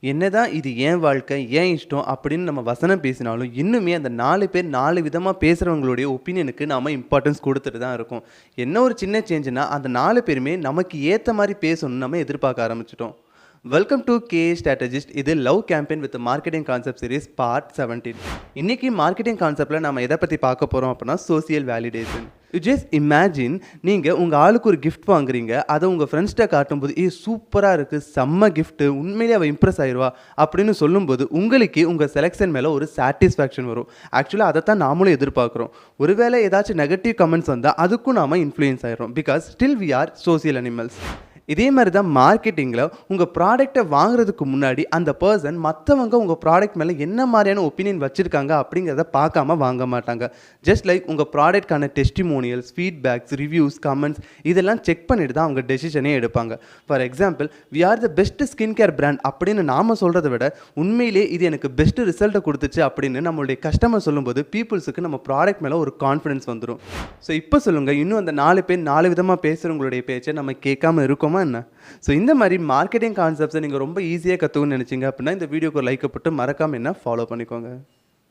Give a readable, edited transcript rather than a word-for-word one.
என்னதான் இது என் வாழ்க்கை, என் இஷ்டம் அப்படின்னு நம்ம வசனம் பேசினாலும், இன்னுமே அந்த 4 பேர் 4 விதமா பேசுறவங்களுடைய ஒப்பீனியனுக்கு நாம இம்பார்ட்டன்ஸ் குடுத்துட்டு தான் இருக்கோம். என்ன ஒரு சின்ன சேஞ்சுன்னா, அந்த 4 பேருமே நமக்கு ஏத்த மாரி பேசணும்னு நம்ம எதிர்பார்க்க ஆரம்பிச்சுட்டோம். Welcome to KA strategist. இது love campaign with marketing concept series part 17. இன்னைக்கு மார்க்கெட்டிங் கான்செப்ட்ல நம்ம எதை பத்தி பார்க்க போறோம் அப்படின்னா, social validation. You just imagine, நீங்க உங்க ஆளுக்கு ஒரு கிஃப்ட் வாங்குறீங்க. அதை உங்க ஃப்ரெண்ட்ஸ்ட்ட காட்டும்போது, சூப்பரா இருக்கு, செம்ம கிஃப்ட், உண்மையிலேயே அவ இம்ப்ரெஸ் ஆயிருவா அப்படின்னு சொல்லும்போது, உங்களுக்கே உங்க செலெக்ஷன் மேல ஒரு சாட்டிஸ்ஃபேக்ஷன் வரும். ஆக்சுவலா அதைத்தான் நாமளும் எதிர்பார்க்குறோம். ஒருவேளை ஏதாச்சும் நெகட்டிவ் கமெண்ட்ஸ் வந்தா அதுக்கும் நாம இன்ஃப்ளூயன்ஸ் ஆயிரும். Because still we are social animals. இதே மாதிரி தான் மார்க்கெட்டிங்கில் உங்கள் ப்ராடக்ட்டை வாங்குறதுக்கு முன்னாடி அந்த பர்சன் மற்றவங்க உங்கள் ப்ராடக்ட் மேலே என்ன மாதிரியான ஒப்பீனியன் வச்சுருக்காங்க அப்படிங்கிறத பார்க்காம வாங்க மாட்டாங்க. ஜஸ்ட் லைக் உங்கள் ப்ராடக்ட்கான டெஸ்டிமோனியல்ஸ், ஃபீட்பேக்ஸ், ரிவ்யூஸ், கமெண்ட்ஸ் இதெல்லாம் செக் பண்ணிட்டு தான் அவங்க டெசிஷனே எடுப்பாங்க. For example, we are the best skin care brand அப்படின்னு நாம் சொல்கிறத விட, உண்மையிலே இது எனக்கு பெஸ்ட் ரிசல்ட்டை கொடுத்துச்சு அப்படின்னு நம்மளுடைய கஸ்டமர் சொல்லும்போது பீப்புள்ஸுக்கு நம்ம ப்ராடக்ட் மேலே ஒரு கான்ஃபிடன்ஸ் வந்துடும். ஸோ இப்போ சொல்லுங்கள், இன்னும் அந்த 4 பேர் 4 விதமாக பேசுகிறவங்களுடைய பேச்சை நம்ம கேட்காம இருக்கோமா என்ன? ஸோ இந்த மாதிரி மார்க்கெட்டிங் கான்செப்ட்ஸை நீங்கள் ரொம்ப ஈஸியாக கற்றுக்கணும்னு நினச்சிங்க அப்படின்னா, இந்த வீடியோக்கு ஒரு லைக் போட்டு மறக்காமல் என்ன ஃபாலோ பண்ணிக்கோங்க.